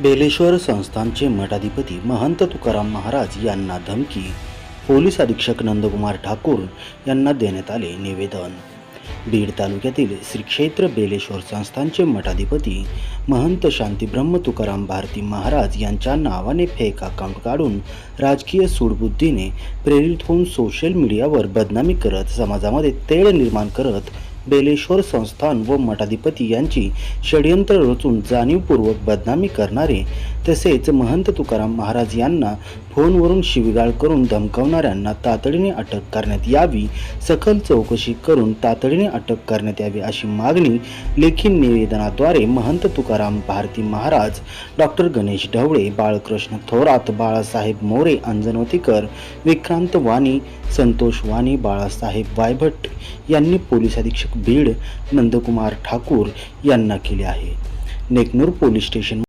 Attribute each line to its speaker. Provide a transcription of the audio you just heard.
Speaker 1: बेलेश्वर संस्थानचे मठाधिपती महंत तुकाराम महाराज यांना धमकी. पोलीस अधीक्षक नंदकुमार ठाकूर यांना देण्यात आले निवेदन. बीड तालुक्यातील श्री क्षेत्र बेलेश्वर संस्थानचे मठाधिपती महंत शांतीब्रह्म तुकाराम भारती महाराज यांच्या नावाने फेक अकाउंट काढून राजकीय सूडबुद्धीने प्रेरित होऊन सोशल मीडियावर बदनामी करत समाजामध्ये तेढ निर्माण करत बेलेश्वर संस्थान व मठाधिपती यांची षडयंत्र रचून जाणीवपूर्वक बदनामी करणारे तसेच महंत तुकाराम महाराज यांना फोनवरून शिवीगाळ करून धमकावणाऱ्यांना तातडीने अटक करण्यात यावी, सखोल चौकशी करून तातडीने अटक करण्यात यावी अशी मागणी लेखी निवेदनाद्वारे महंत तुकाराम भारती महाराज, डॉक्टर गणेश ढवळे, बाळकृष्ण थोरात, बाळासाहेब मोरे, अंजनवतीकर, विक्रांत वाणी, संतोष वाणी, बाळासाहेब वायभट यांनी पोलीस अधीक्षक बीड नंदकुमार ठाकूर यांना केले आहे. Neknoor police station